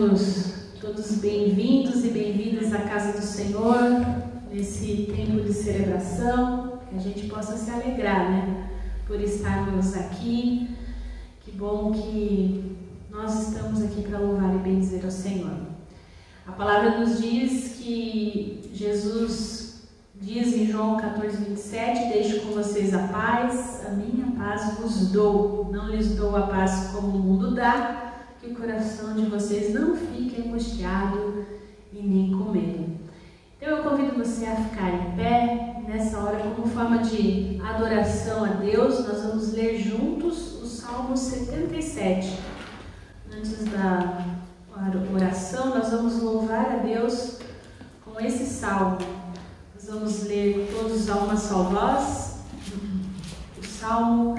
Sejamos todos bem-vindos e bem-vindas à casa do Senhor, nesse tempo de celebração, que a gente possa se alegrar, né? Por estarmos aqui. Que bom que nós estamos aqui para louvar e bendizer ao Senhor. A palavra nos diz que Jesus diz em João 14:27, deixo com vocês a paz, a minha paz vos dou, não lhes dou a paz como o mundo dá, que o coração de vocês não fique angustiado e nem com medo. Então eu convido você a ficar em pé, nessa hora como forma de adoração a Deus. Nós vamos ler juntos o Salmo 77. Antes da oração, nós vamos louvar a Deus com esse salmo. Nós vamos ler todos a uma só voz, o Salmo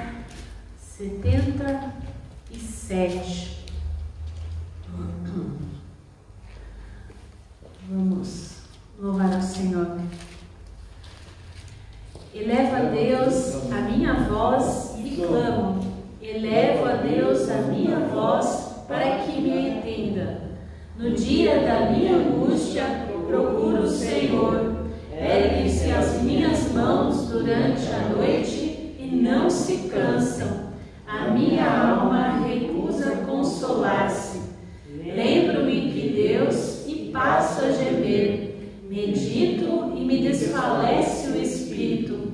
77. Vamos louvar ao Senhor. Elevo a Deus a minha voz e clamo. Elevo a Deus a minha voz para que me entenda. No dia da minha angústia, procuro o Senhor. Erguem-se as minhas mãos durante a noite e não se cansam. A minha alma recusa consolar-se. Lembro-me de Deus e passo a gemer. Medito e me desfalece o espírito.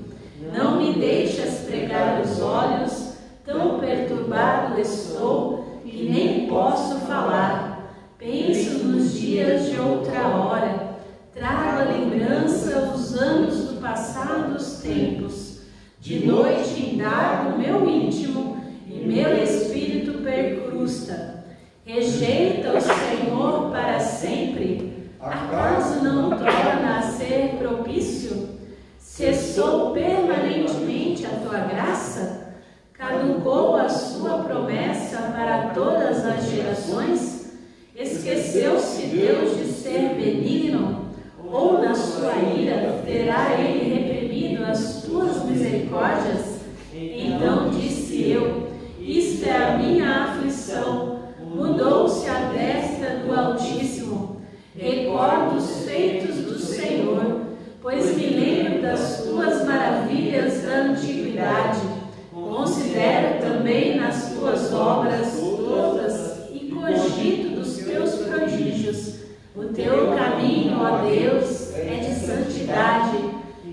Não me deixas pregar os olhos, tão perturbado estou que nem posso falar. Penso nos dias de outra hora, trago à lembrança os anos do passado dos tempos. De noite indago o meu íntimo e meu espírito percrusta. Rejeita o Senhor para sempre? Acaso não torna a ser propício? Cessou permanentemente a tua graça? Caducou a sua promessa para todas as gerações? Esqueceu-se Deus de ser benigno? Ou na sua ira terá ele reprimido as tuas misericórdias? Então disse eu, isto é a minha aflição. Mudou-se a destra do Altíssimo. Recordo os feitos do Senhor, pois me lembro das tuas maravilhas da antiguidade. Considero também nas tuas obras todas e cogito dos teus prodígios. O teu caminho, ó Deus, é de santidade.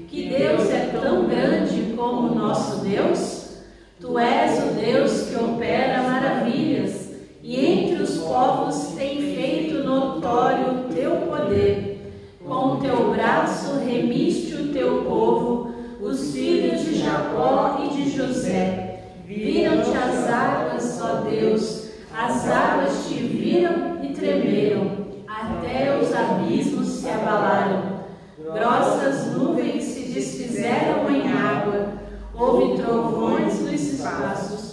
Que Deus é tão grande como o nosso Deus? Tu és o Deus que opera maravilhas. E entre os povos tem feito notório o teu poder. Com o teu braço remiste o teu povo, os filhos de Jacó e de José. Viram-te as águas, ó Deus, as águas te viram e tremeram, até os abismos se abalaram. Grossas nuvens se desfizeram em água, houve trovões nos espaços.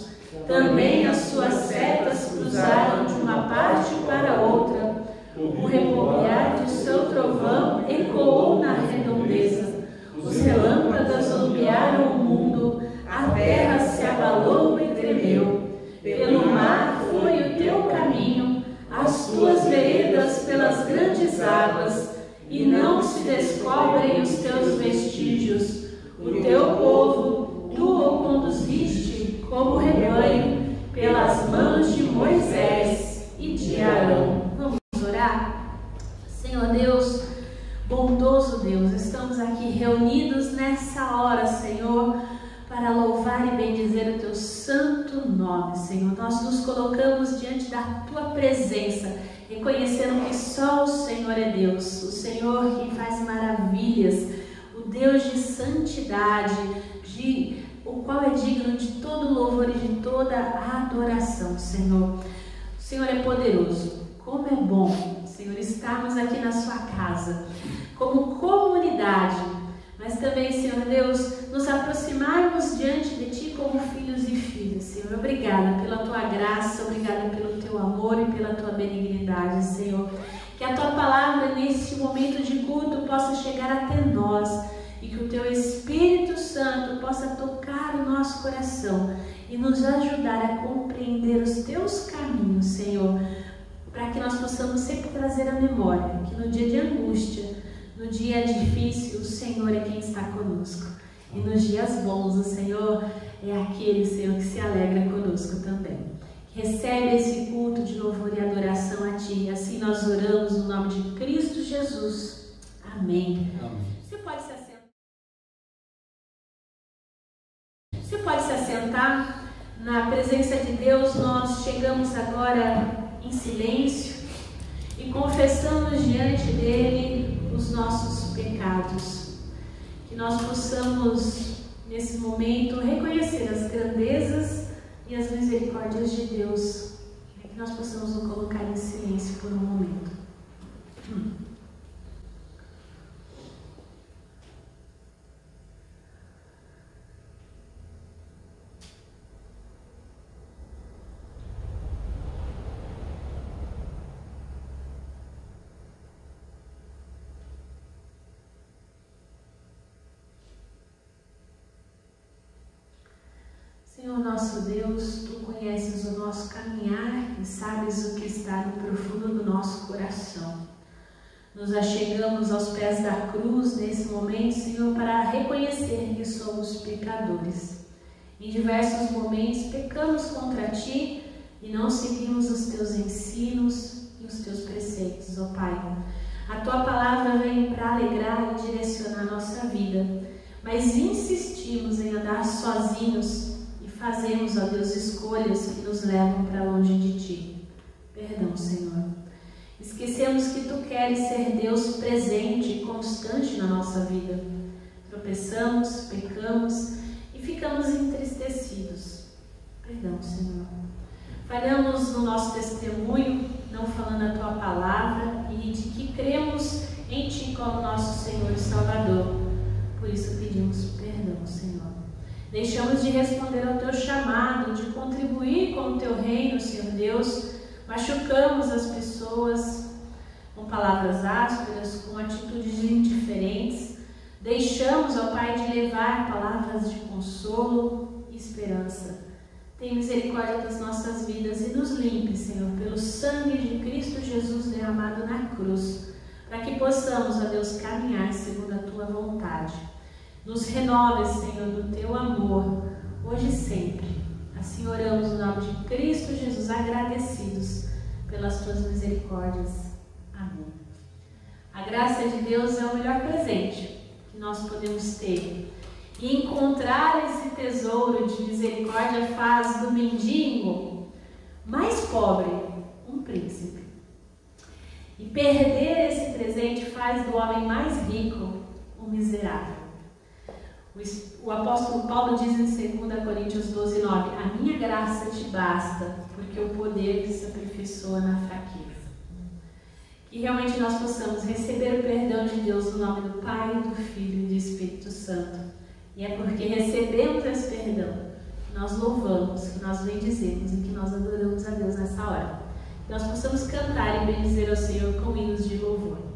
Também as suas setas cruzaram de uma parte para outra. O repopiar de seu trovão ecoou na redondeza. Os relâmpagos alumbiaram o mundo, a terra se abalou e tremeu. Pelo mar foi o teu caminho, as tuas veredas pelas grandes águas, e não se descobrem os teus vestígios. O teu povo, tu o conduziste como rebanho, pelas mãos de Moisés e de Arão. Vamos orar? Senhor Deus, bondoso Deus, estamos aqui reunidos nessa hora, Senhor, para louvar e bendizer o teu santo nome, Senhor. Nós nos colocamos diante da tua presença, reconhecendo que só o Senhor é Deus, o Senhor que faz maravilhas, o Deus de santidade, o qual é digno de todo louvor e de toda adoração, Senhor. O Senhor é poderoso. Como é bom, Senhor, estarmos aqui na sua casa, como comunidade, mas também, Senhor Deus, nos aproximarmos diante de Ti como filhos e filhas, Senhor. Obrigada pela Tua graça, obrigada pelo Teu amor e pela Tua benignidade, Senhor. Que a Tua palavra, nesse momento de culto, possa chegar até nós, e que o Teu Espírito Santo possa tocar o nosso coração e nos ajudar a compreender os Teus caminhos, Senhor, para que nós possamos sempre trazer a memória que no dia de angústia, no dia difícil, o Senhor é quem está conosco. E nos dias bons, o Senhor é aquele, Senhor, que se alegra conosco também. Recebe esse culto de louvor e adoração a Ti. Assim nós oramos no nome de Cristo Jesus. Amém. Amém. Você pode se assentar. Você pode se assentar. Na presença de Deus, nós chegamos agora em silêncio e confessamos diante dele os nossos pecados. Que nós possamos, nesse momento, reconhecer as grandezas e as misericórdias de Deus. Que nós possamos nos colocar em silêncio por um momento. Senhor nosso Deus, Tu conheces o nosso caminhar e sabes o que está no profundo do nosso coração. Nos achegamos aos pés da cruz nesse momento, Senhor, para reconhecer que somos pecadores. Em diversos momentos pecamos contra Ti e não seguimos os Teus ensinos e os Teus preceitos, ó Pai. A Tua palavra vem para alegrar e direcionar a nossa vida, mas insistimos em andar sozinhos. Fazemos, ó Deus, escolhas que nos levam para longe de Ti. Perdão, Senhor. Esquecemos que Tu queres ser Deus presente e constante na nossa vida. Tropeçamos, pecamos e ficamos entristecidos. Perdão, Senhor. Falhamos no nosso testemunho, não falando a Tua palavra e de que cremos em Ti como nosso Senhor e Salvador. Por isso pedimos perdão, Senhor. Deixamos de responder ao Teu chamado, de contribuir com o Teu reino, Senhor Deus. Machucamos as pessoas com palavras ásperas, com atitudes indiferentes. Deixamos, ó Pai, de levar palavras de consolo e esperança. Tem misericórdia das nossas vidas e nos limpe, Senhor, pelo sangue de Cristo Jesus derramado na cruz, para que possamos, ó Deus, caminhar segundo a Tua vontade. Nos renoves, Senhor, do Teu amor, hoje e sempre. Assim oramos no nome de Cristo Jesus, agradecidos pelas Tuas misericórdias. Amém. A graça de Deus é o melhor presente que nós podemos ter. E encontrar esse tesouro de misericórdia faz do mendigo mais pobre um príncipe. E perder esse presente faz do homem mais rico um miserável. O apóstolo Paulo diz em 2 Coríntios 12, 9: a minha graça te basta, porque o poder se aperfeiçoa na fraqueza. Que realmente nós possamos receber o perdão de Deus no nome do Pai, do Filho e do Espírito Santo. E é porque recebemos esse perdão que nós louvamos, que nós bendizemos e que nós adoramos a Deus nessa hora. Que nós possamos cantar e bendizer ao Senhor com hinos de louvor.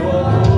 Oh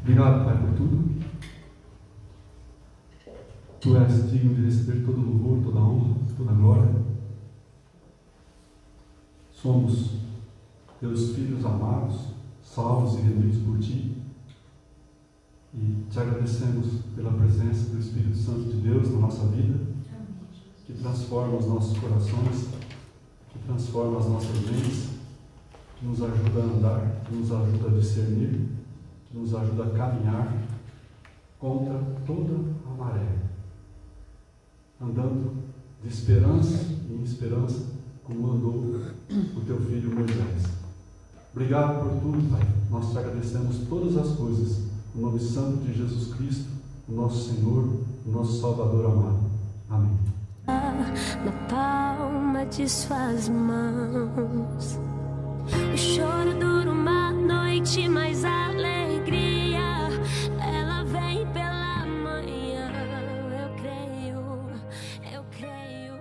Obrigado, Pai, por tudo. Tu és digno de receber todo louvor, toda honra, toda glória. Somos teus filhos amados, salvos e remidos por Ti. E te agradecemos pela presença do Espírito Santo de Deus na nossa vida, que transforma os nossos corações, que transforma as nossas mentes, que nos ajuda a andar, que nos ajuda a discernir, que nos ajuda a caminhar contra toda a maré, andando de esperança em esperança, como andou o teu filho Moisés. Obrigado por tudo, Pai. Nós te agradecemos todas as coisas, no nome santo de Jesus Cristo, o nosso Senhor, o nosso Salvador amado. Amém. Na palma de suas mãos, o choro dura uma noite, mas a alegria, ela vem pela manhã. Eu creio.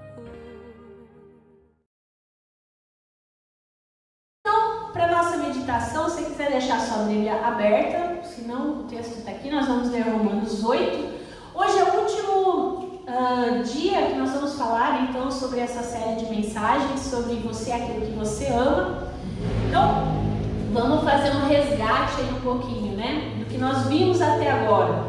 Então, para nossa meditação, se você quiser deixar sua Bíblia aberta, senão o texto está aqui, nós vamos ler Romanos 8. Hoje é o último dia que nós vamos falar então sobre essa série de mensagens sobre você, aquilo que você ama. Então, vamos fazer um resgate aí um pouquinho, né, do que nós vimos até agora.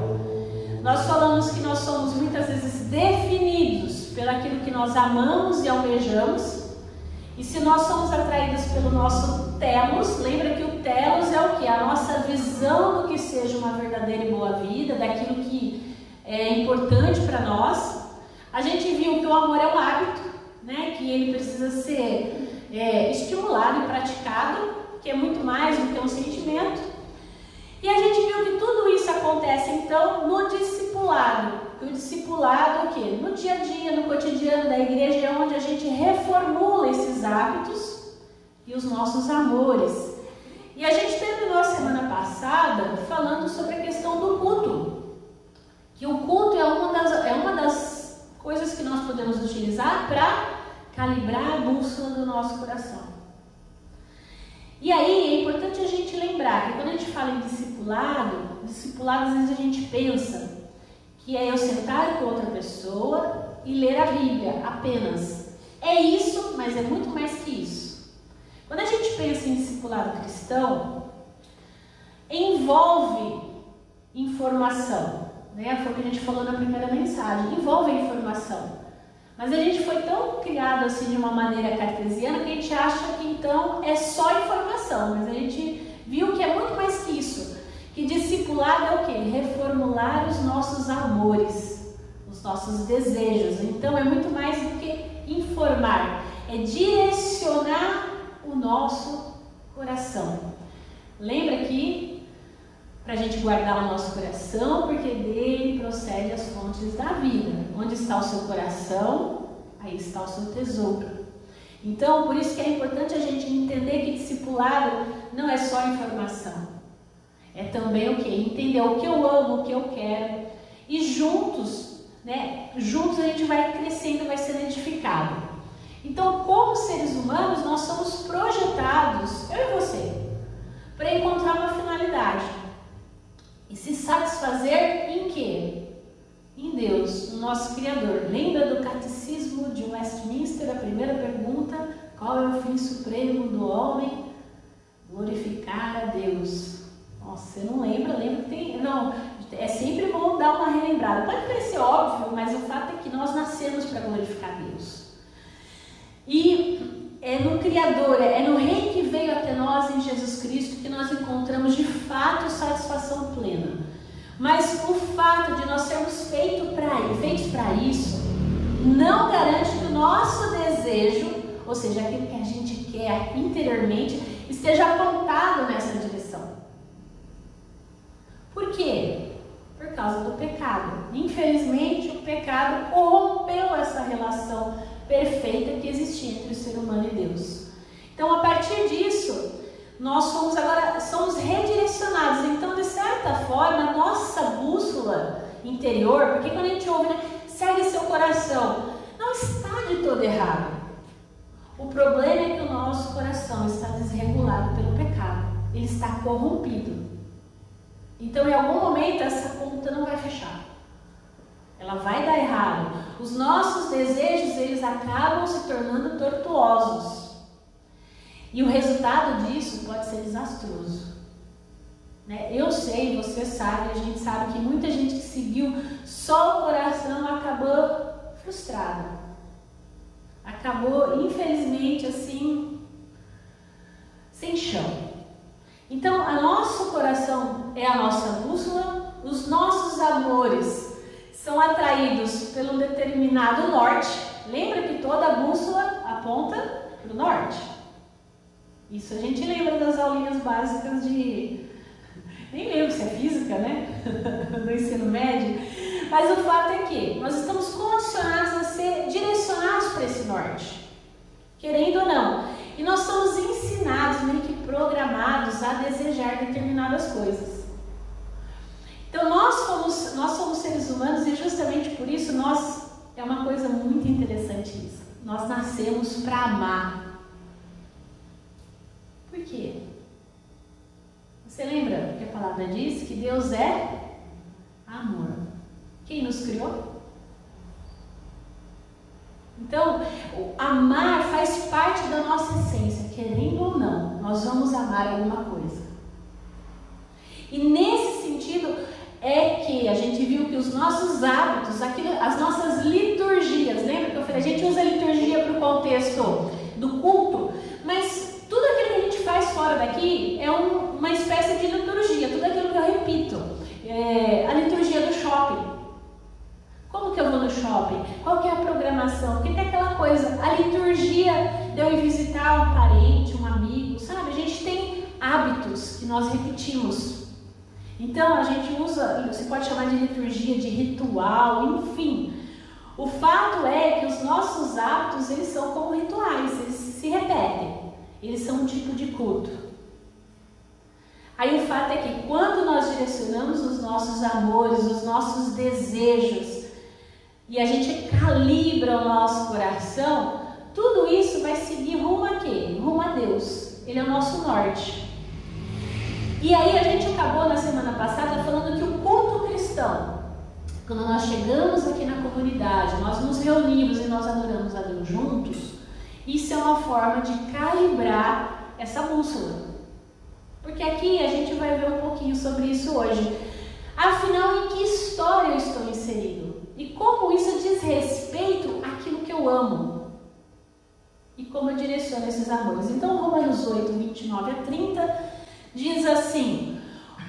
Nós falamos que nós somos muitas vezes definidos pelo aquilo que nós amamos e almejamos. E se nós somos atraídos pelo nosso telos, lembra que o telos é o que? A nossa visão do que seja uma verdadeira e boa vida, daquilo que é importante para nós. A gente viu que o amor é um hábito, né? Que ele precisa ser estimulado e praticado, que é muito mais do que um sentimento. E a gente viu que tudo isso acontece então no discipulado. O discipulado é o quê? No dia a dia, no cotidiano da igreja, é onde a gente reformula esses hábitos e os nossos amores. E a gente terminou a semana passada falando sobre a questão do culto. Que o culto é uma das coisas que nós podemos utilizar para calibrar a bússola do nosso coração. E aí é importante a gente lembrar que quando a gente fala em discipulado às vezes a gente pensa que é eu sentar com outra pessoa e ler a Bíblia apenas. É isso, mas é muito mais que isso. Quando a gente pensa em discipulado cristão, envolve informação, né? Foi o que a gente falou na primeira mensagem, envolve informação. Mas a gente foi tão criado assim de uma maneira cartesiana que a gente acha que então é só informação, mas a gente viu que é muito mais que isso. Que discipulado é o quê? Reformular os nossos amores, os nossos desejos. Então é muito mais do que informar, é direcionar o nosso coração. Lembra que para a gente guardar o nosso coração, porque dele procede as fontes da vida. Onde está o seu coração, aí está o seu tesouro. Então, por isso que é importante a gente entender que discipulado não é só informação. É também o quê? Entender o que eu amo, o que eu quero. E juntos, né? Juntos a gente vai crescendo, vai sendo edificado. Então, como seres humanos, nós somos projetados, eu e você, para encontrar uma finalidade. E se satisfazer em quê? Em Deus, no nosso Criador. Lembra do Catecismo de Westminster, a primeira pergunta? Qual é o fim supremo do homem? Glorificar a Deus. Nossa, você não lembra? Lembra que tem... Não, é sempre bom dar uma relembrada. Pode parecer óbvio, mas o fato é que nós nascemos para glorificar Deus. E é no Criador, é no Rei que veio até nós em Jesus Cristo que nós encontramos de fato satisfação plena. Mas o fato de nós sermos feitos para isso não garante que o nosso desejo, ou seja, aquilo que a gente quer interiormente, esteja apontado nessa direção. Por quê? Por causa do pecado. Infelizmente, o pecado corrompeu essa relação perfeita que existia entre o ser humano e Deus. Então, a partir disso, nós somos redirecionados. Então, de certa forma, a nossa bússola interior, porque quando a gente ouve, né, segue seu coração, não está de todo errado. O problema é que o nosso coração está desregulado pelo pecado. Ele está corrompido. Então, em algum momento, essa conta não vai fechar. Ela vai dar errado. Os nossos desejos, eles acabam se tornando tortuosos. E o resultado disso pode ser desastroso. Né? Eu sei, você sabe, a gente sabe que muita gente que seguiu só o coração acabou frustrada. Acabou, infelizmente, assim, sem chão. Então, o nosso coração é a nossa bússola, os nossos amores são atraídos pelo determinado norte. Lembra que toda bússola aponta para o norte? Isso a gente lembra das aulinhas básicas de... Nem lembro se é física, né? Do ensino médio. Mas o fato é que nós estamos condicionados a ser direcionados para esse norte. Querendo ou não. E nós somos ensinados, meio que programados a desejar determinadas coisas. Então nós somos seres humanos e justamente por isso é uma coisa muito interessante isso. Nós nascemos para amar. Por quê? Você lembra que a palavra diz que Deus é amor? Quem nos criou? Então, amar faz parte da nossa essência, querendo ou não, nós vamos amar alguma coisa. E nesse sentido é que a gente viu que os nossos hábitos, as nossas liturgias, lembra que eu falei, a gente usa a liturgia para o contexto do culto, mas tudo aquilo que a gente faz fora daqui é uma espécie de liturgia, tudo aquilo que eu repito. A liturgia do shopping. Como que eu vou no shopping? Qual que é a programação? Porque tem aquela coisa, a liturgia de eu ir visitar um parente, um amigo, sabe? A gente tem hábitos que nós repetimos. Então a gente usa, você pode chamar de liturgia, de ritual, enfim. O fato é que os nossos hábitos, eles são como rituais, eles se repetem. Eles são um tipo de culto. Aí o fato é que quando nós direcionamos os nossos amores, os nossos desejos, e a gente calibra o nosso coração, tudo isso vai seguir rumo a quê? Rumo a Deus. Ele é o nosso norte. E aí a gente acabou na semana passada falando que o culto cristão, quando nós chegamos aqui na comunidade, nós nos reunimos e nós adoramos a Deus juntos, isso é uma forma de calibrar essa bússola. Porque aqui a gente vai ver um pouquinho sobre isso hoje. Afinal, em que história eu estou inserido? E como isso diz respeito àquilo que eu amo? E como eu direciono esses amores? Então, Romanos 8, 29 a 30, diz assim: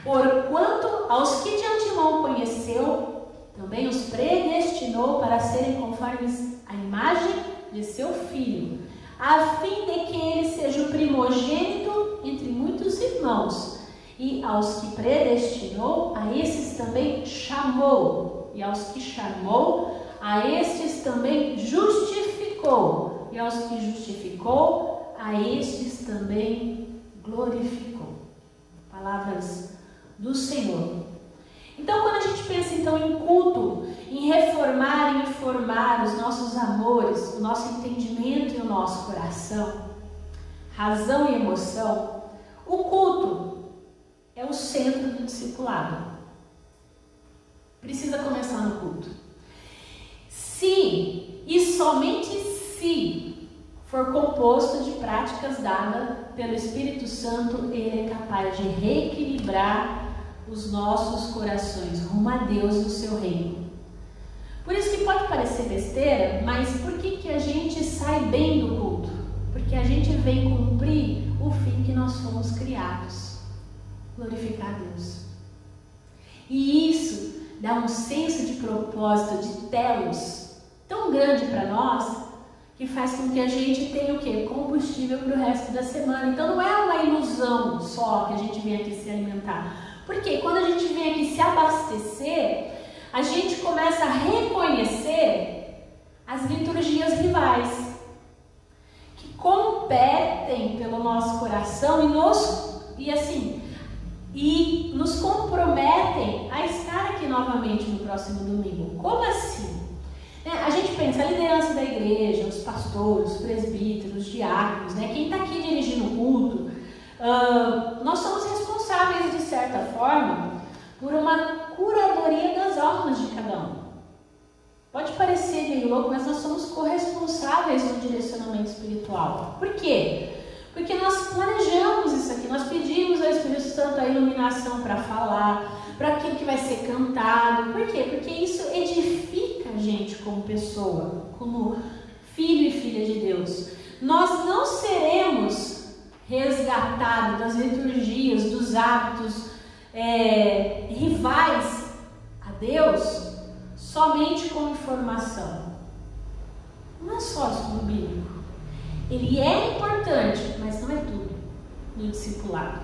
porquanto aos que de antemão conheceu, também os predestinou para serem conformes à imagem de seu Filho, a fim de que ele seja o primogênito entre muitos irmãos. E aos que predestinou, a esses também chamou. E aos que chamou, a estes também justificou. E aos que justificou, a estes também glorificou. Palavras do Senhor. Então, quando a gente pensa então em culto, em reformar e informar os nossos amores, o nosso entendimento e o nosso coração, razão e emoção, o culto é o centro do discipulado. Precisa começar no culto. Se e somente se for composto de práticas dadas pelo Espírito Santo, ele é capaz de reequilibrar os nossos corações rumo a Deus e o seu reino. Por isso que pode parecer besteira, mas por que a gente sai bem do culto? Porque a gente vem cumprir o fim que nós fomos criados, glorificar a Deus. E isso dá um senso de propósito, de telos tão grande para nós, que faz com que a gente tenha o quê? Combustível para o resto da semana. Então não é uma ilusão só que a gente vem aqui se alimentar. Porque quando a gente vem aqui se abastecer, a gente começa a reconhecer as liturgias rivais, que competem pelo nosso coração e nos comprometem a estar aqui novamente no próximo domingo. Como assim? A gente pensa a liderança da igreja, os pastores, os presbíteros, os diáconos, quem está aqui dirigindo o culto, nós somos responsáveis de certa forma por uma curadoria das almas de cada um. Pode parecer meio louco, mas nós somos corresponsáveis no direcionamento espiritual. Por quê? Porque nós planejamos isso aqui, nós pedimos ao Espírito Santo a iluminação para falar, para aquilo que vai ser cantado. Por quê? Porque isso edifica a gente como pessoa, como filho e filha de Deus. Nós não seremos resgatados das liturgias, dos hábitos rivais a Deus somente com informação. Não é só estudo bíblico. Ele é importante, mas não é tudo no discipulado.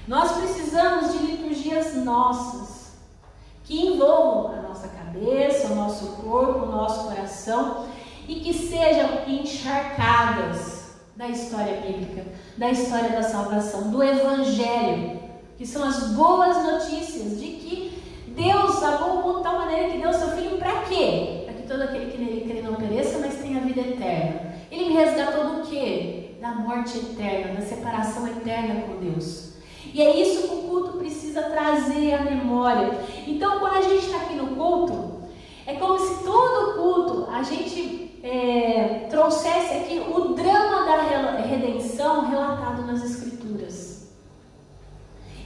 Nós precisamos de liturgias nossas, que envolvam a nossa cabeça, o nosso corpo, o nosso coração, e que sejam encharcadas da história bíblica, da história da salvação, do Evangelho, que são as boas notícias de que Deus amou o mundo de tal maneira que deu seu Filho para quê? Para que todo aquele que nele crê não pereça, mas tenha vida eterna. Ele me resgatou do quê? Da morte eterna, da separação eterna com Deus. E é isso que o culto precisa trazer à memória. Então, quando a gente está aqui no culto, é como se todo culto a gente trouxesse aqui o drama da redenção relatado nas Escrituras.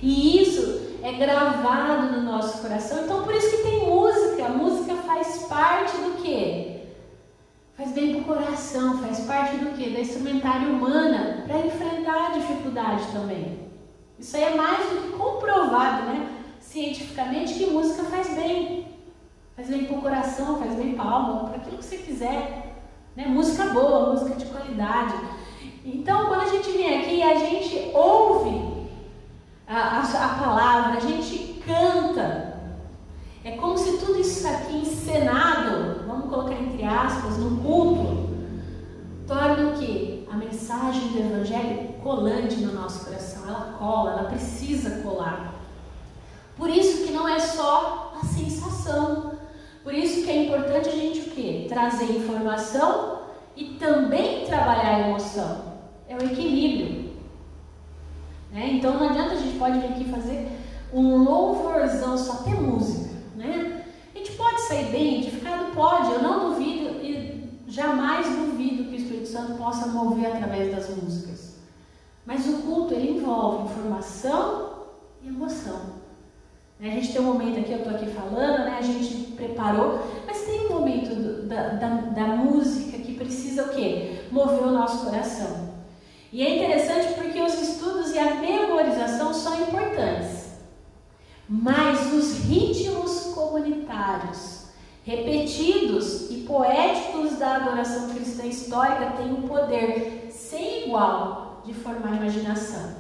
E isso é gravado no nosso coração. Então, por isso que tem música. A música faz parte do quê? Faz bem para o coração, faz parte do quê? Da instrumentária humana para enfrentar a dificuldade também. Isso aí é mais do que comprovado, né? Cientificamente, que música faz bem. Faz bem para o coração, faz bem para a alma, para aquilo que você quiser. Né? Música boa, música de qualidade. Então, quando a gente vem aqui, a gente ouve a palavra, a gente canta. É como se tudo isso aqui encenado, vamos colocar entre aspas, no culto, torna o quê? A mensagem do Evangelho colante no nosso coração. Ela cola, ela precisa colar. Por isso que não é só a sensação. Por isso que é importante a gente o quê? Trazer informação e também trabalhar a emoção. É o equilíbrio. Né? Então não adianta a gente pode vir aqui fazer um louvorzão, só ter música. Né? A gente pode sair bem edificado? Pode. Eu não duvido e jamais duvido que o Espírito Santo possa mover através das músicas. Mas o culto, ele envolve informação e emoção. A gente tem um momento aqui, eu estou aqui falando, né? A gente preparou, mas tem um momento da música que precisa o quê? Mover o nosso coração. E é interessante porque os estudos e a memorização são importantes, mas os ritmos comunitários, repetidos e poéticos da adoração cristã histórica têm um poder sem igual de formar imaginação.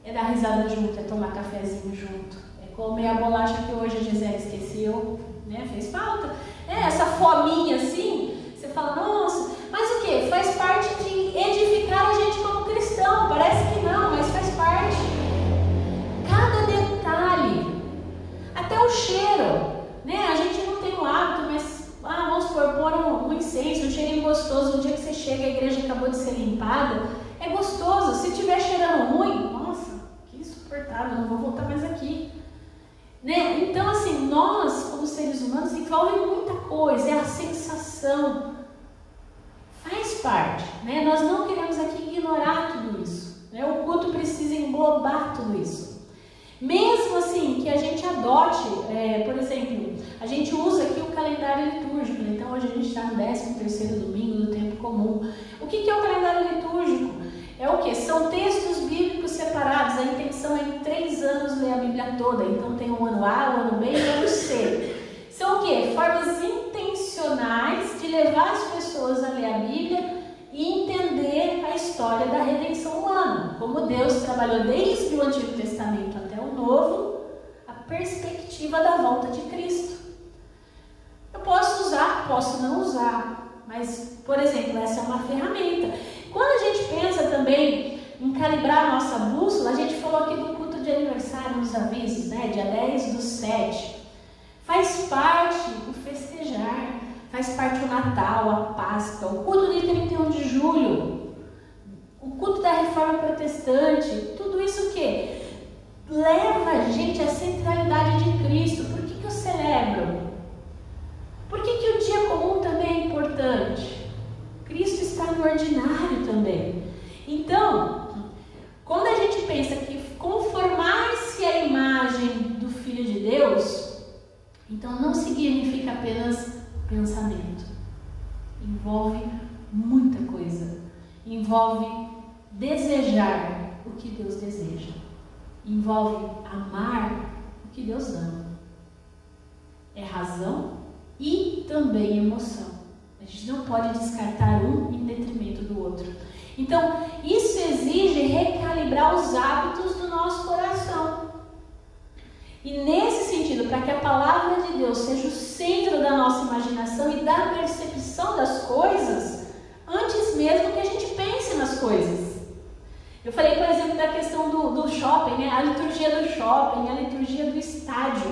É dar risada junto, é tomar cafezinho junto, é comer a bolacha que hoje a Gisele esqueceu, né? Fez falta. Essa fominha assim, você fala, nossa, mas o que? Faz parte de edificar a gente como cristão. Parece que não, mas faz parte. Cada detalhe, até o cheiro, né? A gente não tem o hábito, mas vamos supor, pôr um incenso, um cheirinho gostoso. No dia que você chega, a igreja acabou de ser limpada, é gostoso. Se estiver cheirando ruim, nossa, que insuportável, não vou voltar mais aqui. Né? Então, assim, nós, como seres humanos, envolve muita coisa, é a sensação, faz parte, né? Nós não queremos aqui ignorar tudo isso, né? O culto precisa englobar tudo isso. Mesmo assim, que a gente adote, por exemplo, a gente usa aqui o calendário litúrgico, né? Então hoje a gente está no 13º domingo do tempo comum. O que é o calendário litúrgico? É o que? São textos bíblicos separados. A intenção é em 3 anos ler a Bíblia toda. Então tem o ano A, o ano B e o ano C. São o que? Formas intencionais de levar as pessoas a ler a Bíblia e entender a história da redenção humana. Como Deus trabalhou desde o Antigo Testamento até o Novo, a perspectiva da volta de Cristo. Eu posso usar, posso não usar. Mas, por exemplo, essa é uma ferramenta. Quando a gente pensa também em calibrar a nossa bússola, a gente falou aqui do culto de aniversário nos avisos, né? Dia 10/7. Faz parte o festejar, faz parte o Natal, a Páscoa, o culto de 31 de julho, o culto da Reforma Protestante, tudo isso o quê? leva a gente à centralidade de Cristo. Por que eu celebro? Por que o dia comum também é importante? Cristo está no ordinário também. Então, quando a gente pensa que conformar-se à imagem do Filho de Deus, então não significa apenas pensamento. Envolve muita coisa. Envolve desejar o que Deus deseja. Envolve amar o que Deus ama. É razão e também emoção. A gente não pode descartar um em detrimento do outro. Então, isso exige recalibrar os hábitos do nosso coração. E nesse sentido, para que a palavra de Deus seja o centro da nossa imaginação e da percepção das coisas, antes mesmo que a gente pense nas coisas. Eu falei, por exemplo, da questão do shopping, né? A liturgia do shopping, a liturgia do estádio.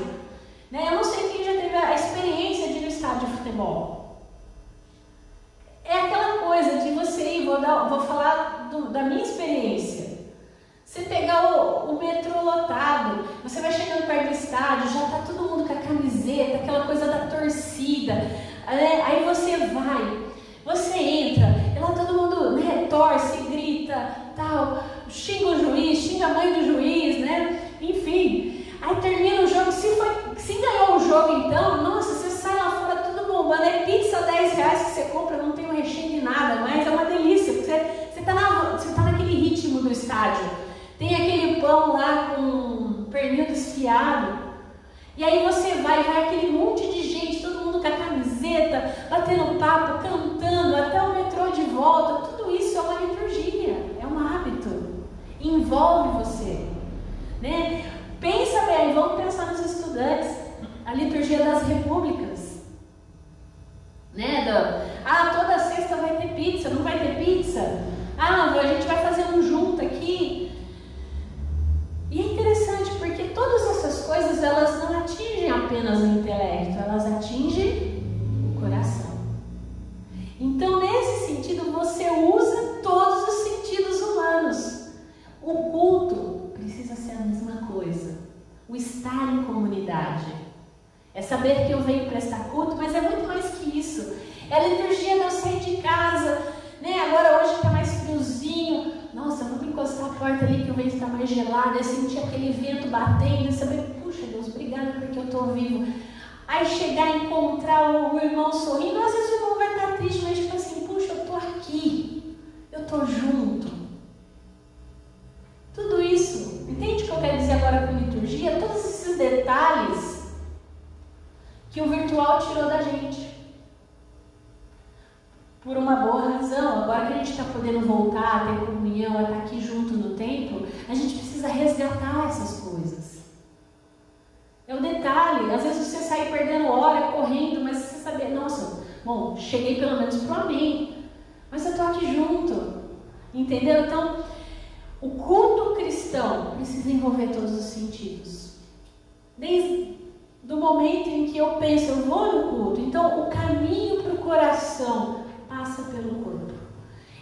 Né? Eu não sei quem já teve a experiência de ir no estádio de futebol. É aquela coisa de você ir, vou falar da minha experiência. Você pegar o metrô lotado, você vai chegando perto do estádio, já está todo mundo com a camiseta, aquela coisa da torcida. Aí você vai, você entra, e lá todo mundo, né, torce, grita, tal, xinga o juiz, xinga a mãe do juiz, né? Enfim. Aí termina o jogo, se ganhou o jogo então, nossa, você sai lá fora tudo bombando, é pizza R$10 que você compra, não tem um recheio de nada, mas é uma delícia, porque você tá naquele ritmo do estádio. Tem aquele pão lá com pernil desfiado. E aí você vai aquele monte de gente, todo mundo com a camiseta, batendo papo, cantando, até o metrô de volta. Tudo isso é uma liturgia, é um hábito. Envolve você. Né? Pensa bem, vamos pensar nos estudantes. A liturgia das repúblicas. Né? Toda sexta vai ter pizza, não vai ter pizza? A gente vai fazer um junto aqui. E é interessante porque todas essas coisas, elas não atingem apenas o intelecto, elas atingem o coração. Então, nesse sentido, você usa todos os sentidos humanos. O culto precisa ser a mesma coisa. O estar em comunidade. É saber que eu venho prestar culto, mas é muito mais que isso. É a liturgia de eu sair de casa, né? Agora hoje está mais friozinho. Nossa, vamos encostar a porta ali que o vento está mais gelado. Eu senti aquele vento batendo e saber, puxa Deus, obrigada porque eu estou vivo. Aí chegar e encontrar o irmão sorrindo, às vezes o irmão vai estar triste, mas tipo assim, puxa, eu estou aqui, eu estou junto. Tudo isso, entende o que eu quero dizer agora com liturgia? Todos esses detalhes que o virtual tirou da gente. Por uma boa razão, agora que a gente está podendo voltar a ter comunhão, a estar aqui junto no templo, a gente precisa resgatar essas coisas. É um detalhe, às vezes você sai perdendo hora, correndo, mas você saber, nossa, bom, cheguei pelo menos para o amém, mas eu estou aqui junto, entendeu? Então, o culto cristão precisa envolver todos os sentidos. Desde o momento em que eu penso, eu vou no culto, então o caminho para o coração passa pelo corpo.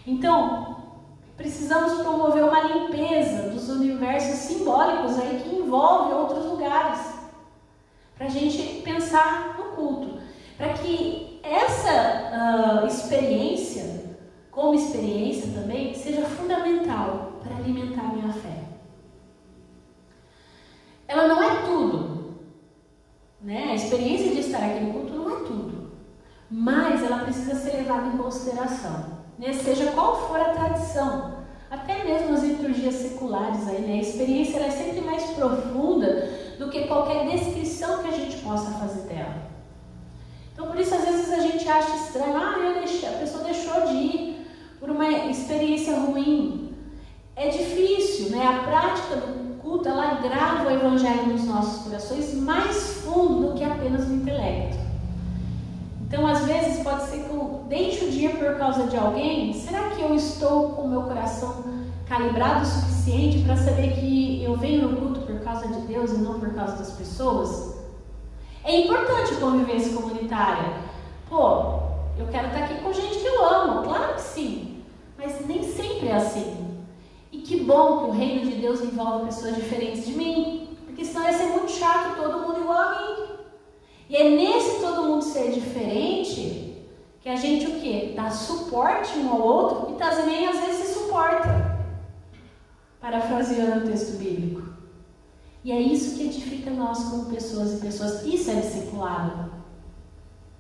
Então, precisamos promover uma limpeza dos universos simbólicos aí que envolve outros lugares, para a gente pensar no culto, para que essa experiência, como experiência também, seja fundamental para alimentar a minha fé. Ela não é tudo, né? A experiência de estar aqui no culto não é tudo. Mas ela precisa ser levada em consideração, né? Seja qual for a tradição, até mesmo as liturgias seculares aí, né? A experiência ela é sempre mais profunda do que qualquer descrição que a gente possa fazer dela. Então por isso às vezes a gente acha estranho, a pessoa deixou de ir por uma experiência ruim. É difícil, né? A prática do culto ela grava o evangelho nos nossos corações mais fundo do que apenas no intelecto. Então, às vezes, pode ser que eu deixe o dia por causa de alguém. Será que eu estou com o meu coração calibrado o suficiente para saber que eu venho no culto por causa de Deus e não por causa das pessoas? É importante a convivência comunitária. Pô, eu quero estar aqui com gente que eu amo, claro que sim. Mas nem sempre é assim. E que bom que o reino de Deus envolve pessoas diferentes de mim, porque senão ia ser muito chato todo mundo igual a mim. E é nesse todo mundo ser diferente que a gente o quê? Dá suporte um ao outro e também às vezes se suporta. Parafraseando o texto bíblico. E é isso que edifica nós como pessoas e pessoas. Isso é discipulado.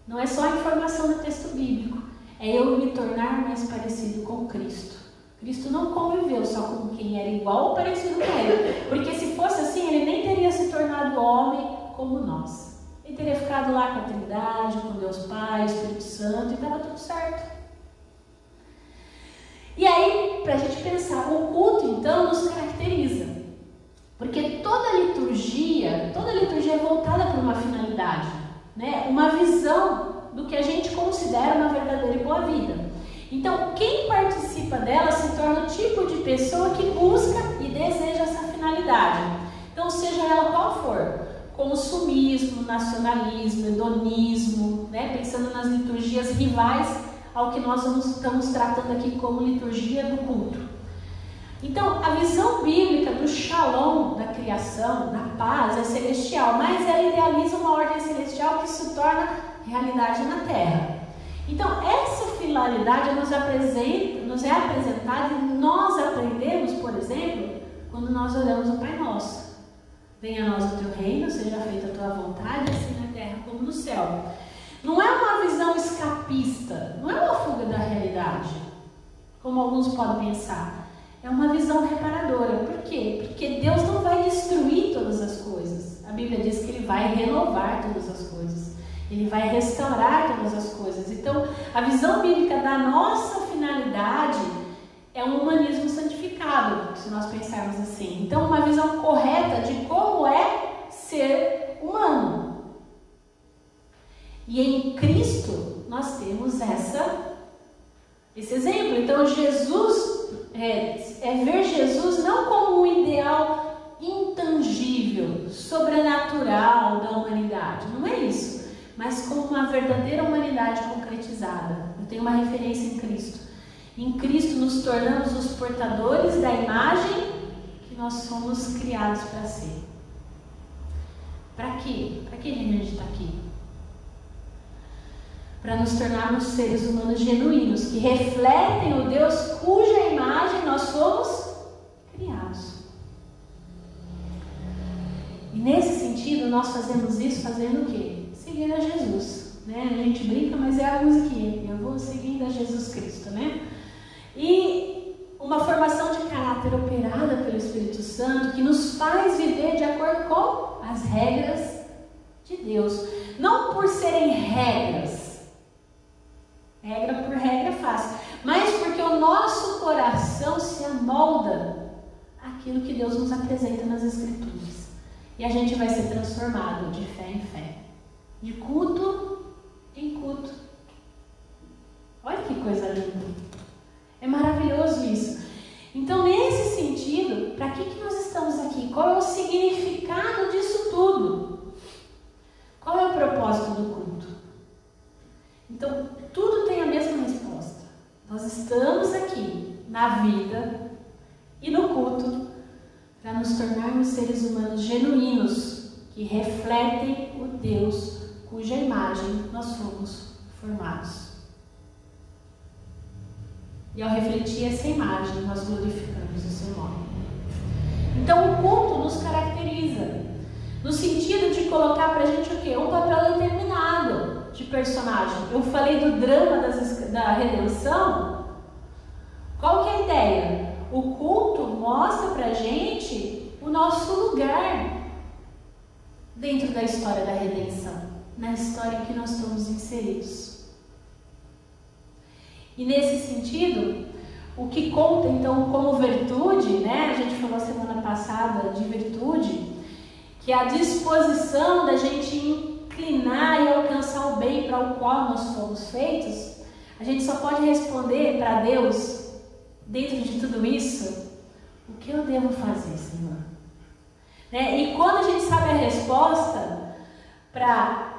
Não é só a informação do texto bíblico. É eu me tornar mais parecido com Cristo. Cristo não conviveu só com quem era igual ou parecido com ele. Porque se fosse assim, ele nem teria se tornado homem como nós. Ele teria ficado lá com a Trindade, com Deus Pai, Espírito Santo, e estava tudo certo. E aí, para a gente pensar, o culto então nos caracteriza. Porque toda liturgia é voltada para uma finalidade, né? Uma visão do que a gente considera uma verdadeira e boa vida. Então, quem participa dela se torna o tipo de pessoa que busca e deseja essa finalidade. Então, seja ela qual for, consumismo, nacionalismo, hedonismo, né? Pensando nas liturgias rivais ao que nós estamos tratando aqui como liturgia do culto. Então, a visão bíblica do shalom, da criação, da paz, é celestial, mas ela idealiza uma ordem celestial que se torna realidade na terra. Então, essa finalidade nos é apresentada e nós aprendemos, por exemplo, quando nós oramos o Pai Nosso. Venha a nós o teu reino, seja feita a tua vontade, assim na terra como no céu. Não é uma visão escapista, não é uma fuga da realidade, como alguns podem pensar. É uma visão reparadora. Por quê? Porque Deus não vai destruir todas as coisas. A Bíblia diz que Ele vai renovar todas as coisas. Ele vai restaurar todas as coisas. Então, a visão bíblica da nossa finalidade é um humanismo santificado, se nós pensarmos assim. Então, uma visão correta de como é ser humano. E em Cristo, nós temos esse exemplo. Então, Jesus... É ver Jesus não como um ideal intangível, sobrenatural da humanidade, não é isso, mas como uma verdadeira humanidade concretizada. Eu tenho uma referência em Cristo. Em Cristo nos tornamos os portadores da imagem que nós somos criados para ser. Para quê? Para que a gente está aqui? Para nos tornarmos seres humanos genuínos, que refletem o Deus cuja imagem nós somos criados. E nesse sentido, nós fazemos isso fazendo o quê? Seguindo a Jesus, né? A gente brinca, mas é a musiquinha. Eu vou seguindo a Jesus Cristo, né? E uma formação de caráter operada pelo Espírito Santo que nos faz viver de acordo com as regras de Deus. Não por serem regras, regra por regra é fácil, mas porque o nosso coração se amolda àquilo que Deus nos apresenta nas Escrituras. E a gente vai ser transformado de fé em fé, de culto em culto. Olha que coisa linda! É maravilhoso isso. Então, nesse sentido, para que nós estamos aqui? Qual é o significado disso tudo? Qual é o propósito do culto? Então, tudo tem a mesma resposta. Nós estamos aqui na vida e no culto para nos tornarmos seres humanos genuínos que refletem o Deus cuja imagem nós fomos formados. E ao refletir essa imagem, nós glorificamos o seu nome. Então, o culto nos caracteriza no sentido de colocar para a gente o quê? Um papel determinado de personagem. Eu falei do drama da redenção. Qual que é a ideia? O culto mostra pra gente o nosso lugar dentro da história da redenção, na história em que nós estamos inseridos. E nesse sentido, o que conta então como virtude, né? A gente falou semana passada de virtude, que é a disposição da gente inclinar e alcançar o bem para o qual nós fomos feitos. A gente só pode responder para Deus, dentro de tudo isso, o que eu devo fazer, Senhor? Né? E quando a gente sabe a resposta para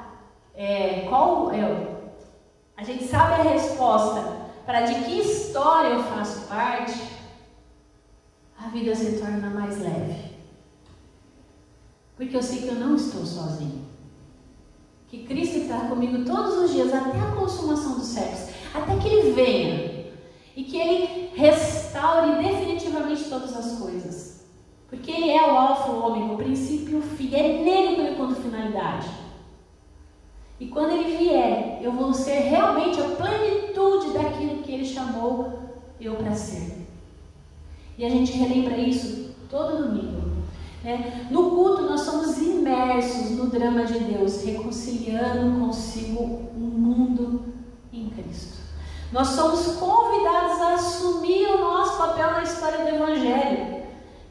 a gente sabe a resposta para de que história eu faço parte, a a vida se torna mais leve. Porque eu sei que eu não estou sozinho. Que Cristo está comigo todos os dias, até a consumação dos séculos. Até que Ele venha. E que Ele restaure definitivamente todas as coisas. Porque Ele é o alfa, o ômega, o princípio e o fim. É nele que eu encontro finalidade. E quando Ele vier, eu vou ser realmente a plenitude daquilo que Ele chamou eu para ser. E a gente relembra isso todo domingo. No culto nós somos imersos no drama de Deus, reconciliando consigo um mundo em Cristo. Nós somos convidados a assumir o nosso papel na história do Evangelho,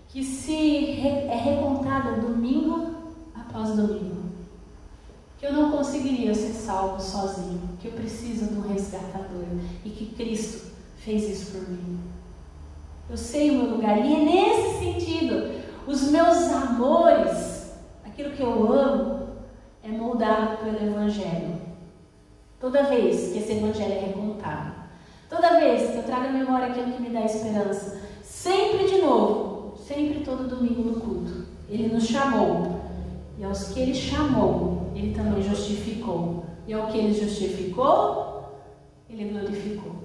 que é recontada domingo após domingo. Que eu não conseguiria ser salvo sozinho, que eu preciso de um resgatador e que Cristo fez isso por mim. Eu sei o meu lugar e é nesse sentido, os meus amores, aquilo que eu amo, é moldado pelo Evangelho. Toda vez que esse Evangelho é recontado, toda vez que eu trago à memória aquilo que me dá esperança, sempre de novo, sempre todo domingo no culto, Ele nos chamou, e aos que Ele chamou, Ele também justificou, e ao que Ele justificou, Ele glorificou.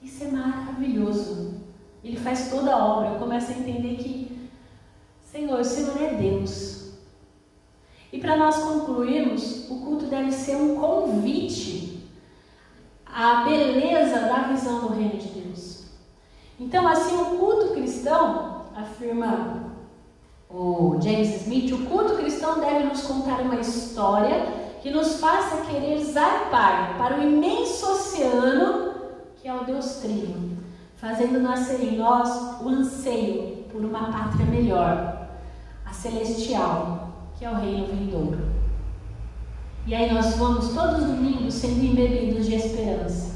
Isso é maravilhoso. Ele faz toda a obra. Eu começo a entender que o Senhor é Deus. E para nós concluirmos, o culto deve ser um convite à beleza da visão do reino de Deus. Então, assim, o culto cristão, afirma o James Smith, o culto cristão deve nos contar uma história que nos faça querer zarpar para o imenso oceano que é o Deus Trino, fazendo nascer em nós o anseio por uma pátria melhor, a celestial, que é o reino vindouro. E aí nós vamos todos os domingos sendo embebidos de esperança.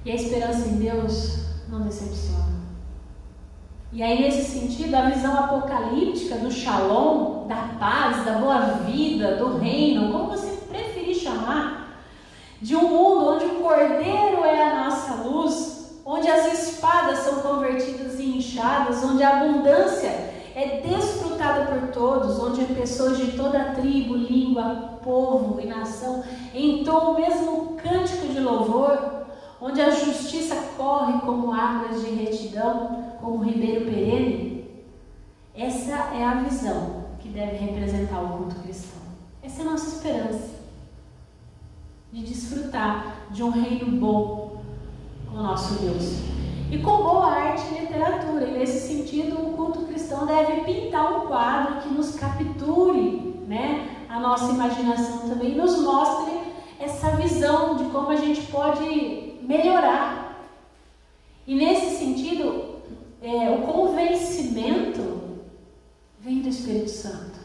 E a esperança em Deus não decepciona. E aí nesse sentido, a visão apocalíptica do shalom, da paz, da boa vida, do reino, como você preferir chamar, de um mundo onde o Cordeiro é a nossa luz, onde as espadas são convertidas em enxadas, onde a abundância é desfrutada por todos, onde pessoas de toda a tribo, língua, povo e nação entoam o mesmo cântico de louvor, onde a justiça corre como águas de retidão, como o ribeiro perene. Essa é a visão que deve representar o culto cristão. Essa é a nossa esperança de desfrutar de um reino bom com o nosso Deus. E com boa arte e literatura. E nesse sentido, o culto cristão deve pintar um quadro que nos capture, a nossa imaginação também, e nos mostre essa visão de como a gente pode melhorar. E nesse sentido, o convencimento vem do Espírito Santo.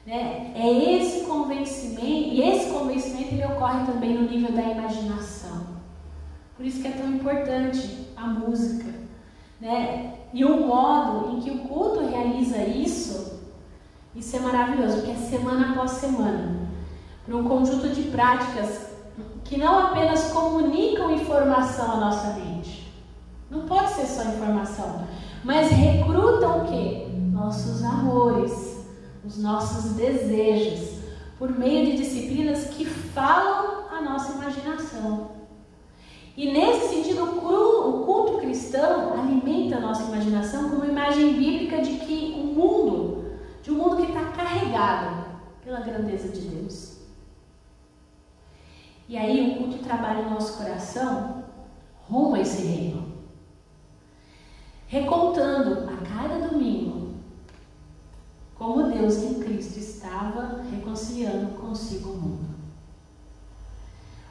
É esse convencimento, e esse convencimento ele ocorre também no nível da imaginação. Por isso que é tão importante a música, e o modo em que o culto realiza isso é maravilhoso, porque é semana após semana, por um conjunto de práticas que não apenas comunicam informação à nossa mente, não pode ser só informação, mas recrutam o quê? Nossos amores, os nossos desejos, por meio de disciplinas que falam a nossa imaginação. E nesse sentido, o culto cristão alimenta a nossa imaginação com uma imagem bíblica de um mundo que está carregado pela grandeza de Deus. E aí o culto trabalha no nosso coração rumo a esse reino, recontando a cada domingo como Deus em Cristo estava reconciliando consigo o mundo.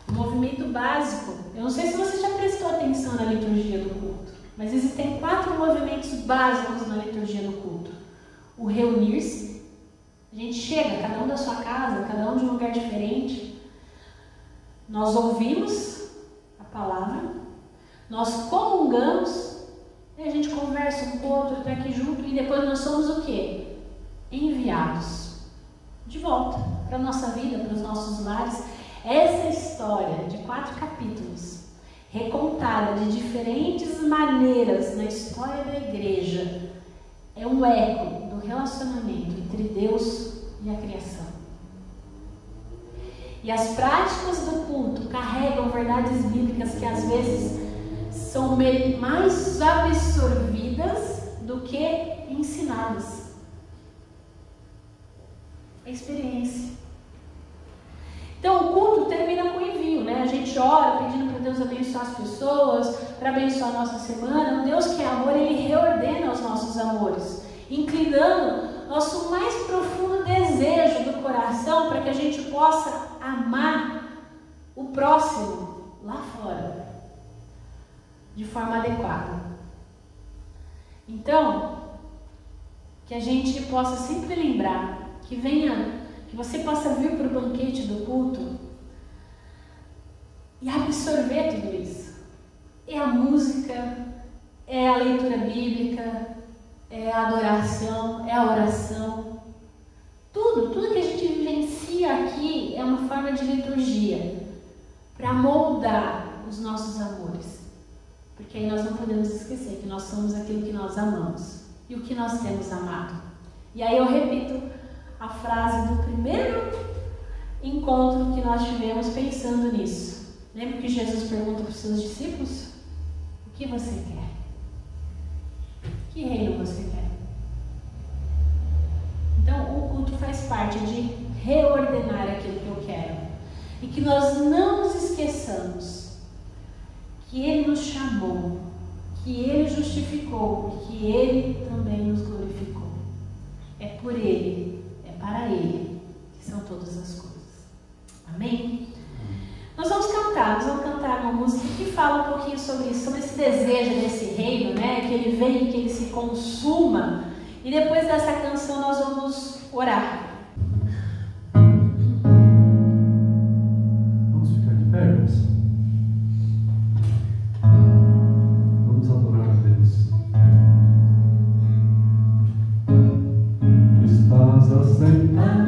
O movimento básico, eu não sei se você já prestou atenção na liturgia do culto, mas existem 4 movimentos básicos na liturgia do culto. O reunir-se, a gente chega, cada um da sua casa, cada um de um lugar diferente, nós ouvimos a palavra, nós comungamos, e a gente conversa um com o outro, está aqui junto, e depois nós somos o quê? Enviados de volta para a nossa vida, para os nossos lares. Essa história de 4 capítulos recontada de diferentes maneiras na história da igreja, é um eco do relacionamento entre Deus e a criação. E as práticas do culto carregam verdades bíblicas que às vezes são mais absorvidas do que ensinadas. É experiência. Então o culto termina com envio, né? A gente ora pedindo para Deus abençoar as pessoas, para abençoar a nossa semana. O Deus que é amor, Ele reordena os nossos amores, inclinando nosso mais profundo desejo do coração para que a gente possa amar o próximo lá fora, de forma adequada. Então, que a gente possa sempre lembrar que você possa vir para o banquete do culto e absorver tudo isso. É a música, é a leitura bíblica, é a adoração, é a oração. Tudo que a gente vivencia aqui é uma forma de liturgia para moldar os nossos amores. Porque aí nós não podemos esquecer que nós somos aquilo que nós amamos e o que nós temos amado. E aí eu repito a frase do primeiro encontro que nós tivemos pensando nisso. Lembra que Jesus pergunta para os seus discípulos? O que você quer? Que reino você quer? Então o culto faz parte de reordenar aquilo que eu quero. E que nós não nos esqueçamos que Ele nos chamou, que Ele justificou e que Ele também nos glorificou. É por Ele, é para Ele que são todas as coisas. Amém? Nós vamos cantar uma música que fala um pouquinho sobre isso, sobre esse desejo desse reino, né? Que ele venha, que ele se consuma. E depois dessa canção nós vamos orar. Vamos ficar de pé, irmãos? Vamos adorar a Deus. Estás assentado.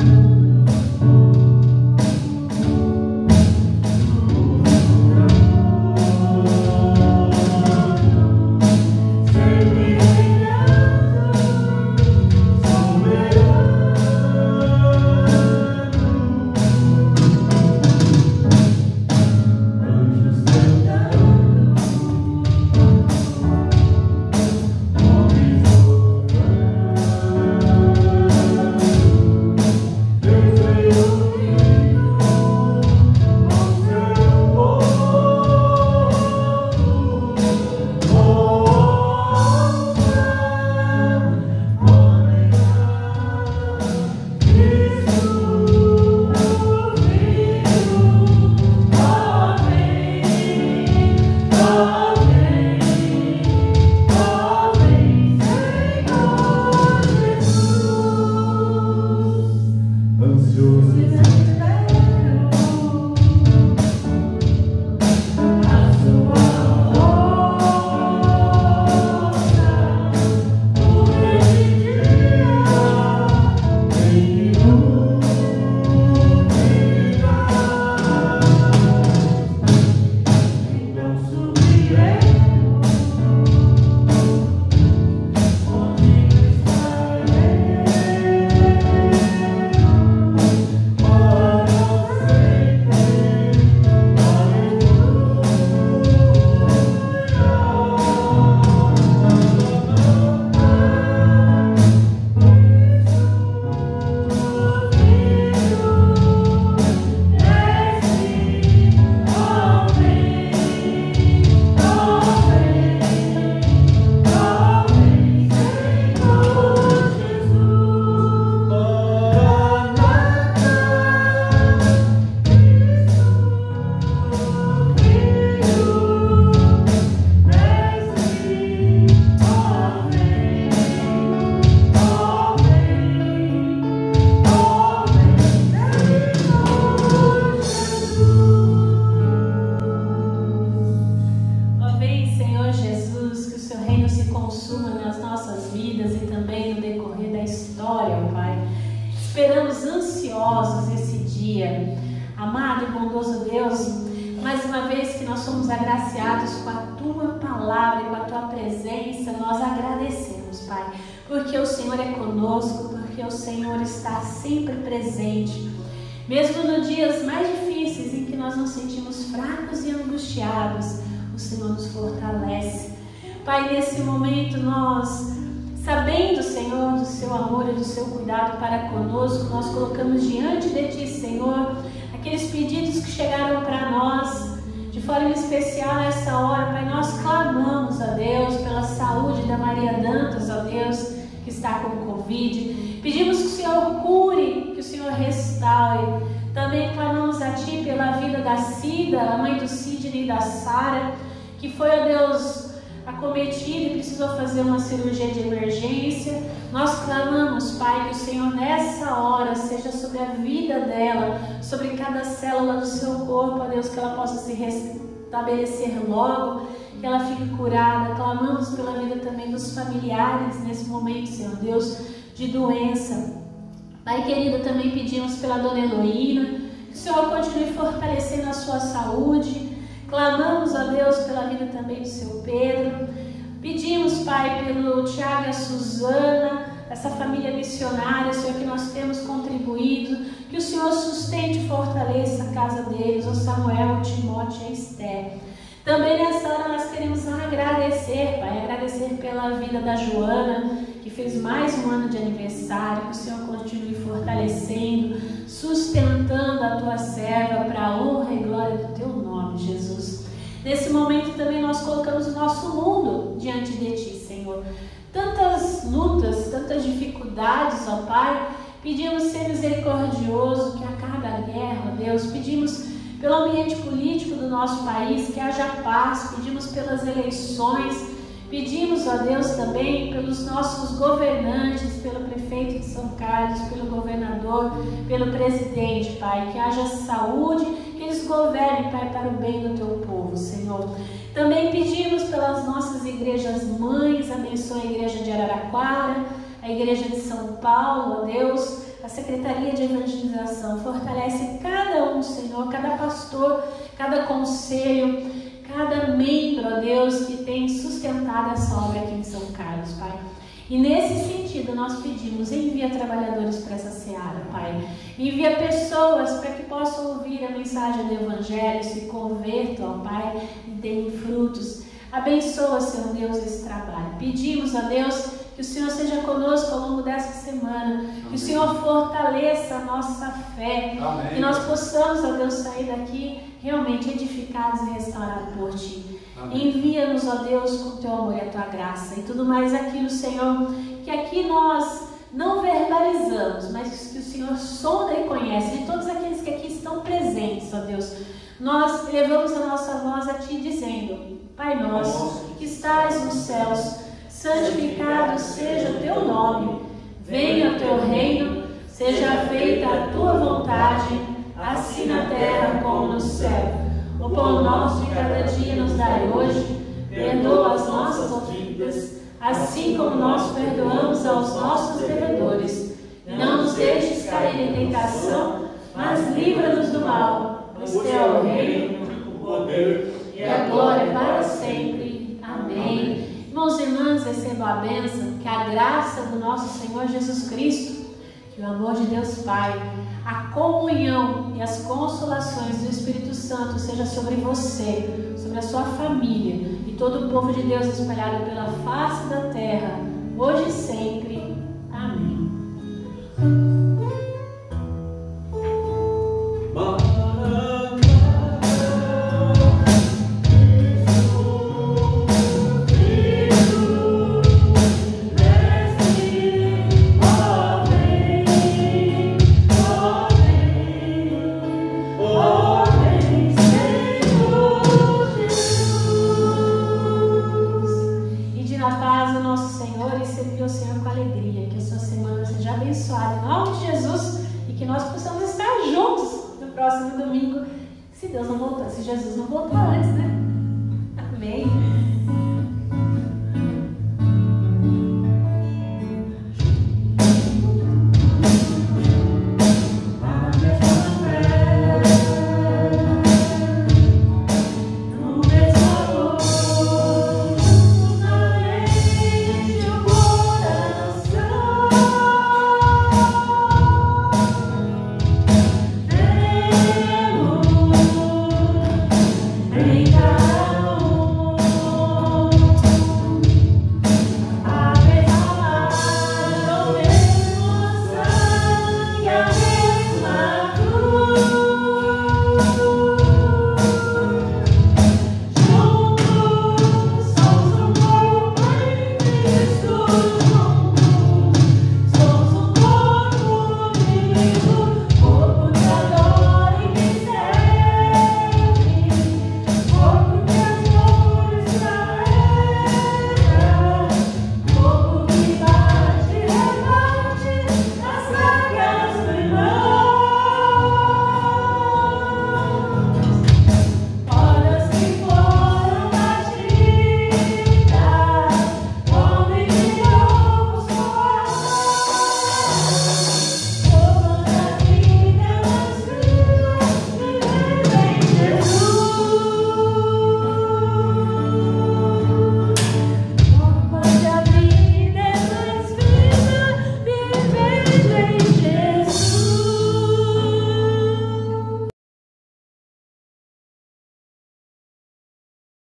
Esperamos ansiosos esse dia. Amado e bondoso Deus, Mais uma vez que nós somos agraciados com a Tua palavra e com a Tua presença, nós agradecemos, Pai, porque o Senhor é conosco, porque o Senhor está sempre presente. Mesmo nos dias mais difíceis em que nós nos sentimos fracos e angustiados, o Senhor nos fortalece. Pai, nesse momento nós, sabendo, Senhor, do Seu amor e do Seu cuidado para conosco, nós colocamos diante de Ti, Senhor, aqueles pedidos que chegaram para nós, de forma especial nessa hora, Pai, nós clamamos a Deus pela saúde da Maria Dantas, ó Deus, que está com Covid. Pedimos que o Senhor cure, que o Senhor restaure. Também clamamos a Ti pela vida da Cida, a mãe do Sidney e da Sara, que foi, ó Deus, acometida e precisou fazer uma cirurgia de emergência. Nós clamamos, Pai, que o Senhor nessa hora seja sobre a vida dela, sobre cada célula do seu corpo, ó Deus, que ela possa se restabelecer logo, que ela fique curada. Clamamos pela vida também dos familiares nesse momento, Senhor Deus, de doença. Pai querido, também pedimos pela Dona Heloína, que o Senhor continue fortalecendo a sua saúde. Clamamos a Deus pela vida também do seu Pedro. Pedimos, Pai, pelo Tiago e a Suzana, essa família missionária, Senhor, que nós temos contribuído. Que o Senhor sustente e fortaleça a casa deles, o Samuel, o Timóteo e a Esther. Também nessa hora nós queremos agradecer, Pai, agradecer pela vida da Joana, que fez mais um ano de aniversário. Que o Senhor continue fortalecendo, sustentando a Tua serva para a honra e glória do Teu nome, Jesus. Nesse momento também nós colocamos o nosso mundo diante de Ti, Senhor. Tantas lutas, tantas dificuldades, ó Pai. Pedimos ser misericordioso, que acabe a guerra, ó Deus. Pedimos pelo ambiente político do nosso país, que haja paz. Pedimos pelas eleições. Pedimos, ó Deus, também pelos nossos governantes, pelo prefeito de São Carlos, pelo governador, pelo presidente, Pai, que haja saúde, que eles governem, Pai, para o bem do Teu povo, Senhor. Também pedimos pelas nossas igrejas mães, abençoa a igreja de Araraquara, a igreja de São Paulo, ó Deus, a Secretaria de Evangelização. Fortalece cada um, Senhor, cada pastor, cada conselho, cada membro, ó Deus, que tem sustentado essa obra aqui em São Carlos, Pai. E nesse sentido nós pedimos, envia trabalhadores para essa seara, Pai. Envia pessoas para que possam ouvir a mensagem do Evangelho, se convertam, ó Pai, e deem frutos. Abençoa, Senhor Deus, esse trabalho. Pedimos, ó Deus, que o Senhor seja conosco ao longo dessa semana. Amém. Que o Senhor fortaleça a nossa fé. Amém. Que nós possamos, ó Deus, sair daqui realmente edificados e restaurados por Ti. Envia-nos, ó Deus, com o Teu amor e a Tua graça. E tudo mais aquilo, Senhor, que aqui nós não verbalizamos, mas que o Senhor sonda e conhece. De todos aqueles que aqui estão presentes, ó Deus, nós elevamos a nossa voz a Ti dizendo: Pai nosso, que estás nos céus, santificado seja o Teu nome. Venha o Teu reino, seja feita a Tua vontade, assim na terra como no céu. O pão nosso de cada dia nos dai hoje. Perdoa as nossas ofensas, assim como nós perdoamos aos nossos devedores. Não nos deixes cair em tentação, mas livra-nos do mal. Pois Teu é o reino, o poder e a glória para sempre. Amém. Irmãos e irmãs, recebam a bênção, que a graça do nosso Senhor Jesus Cristo, que o amor de Deus Pai, a comunhão e as consolações do Espírito Santo seja sobre você, sobre a sua família e todo o povo de Deus espalhado pela face da terra, hoje e sempre. Amém. Em nome de Jesus, e que nós possamos estar juntos no próximo domingo, se Deus não voltar, se Jesus não voltar antes, né? Amém.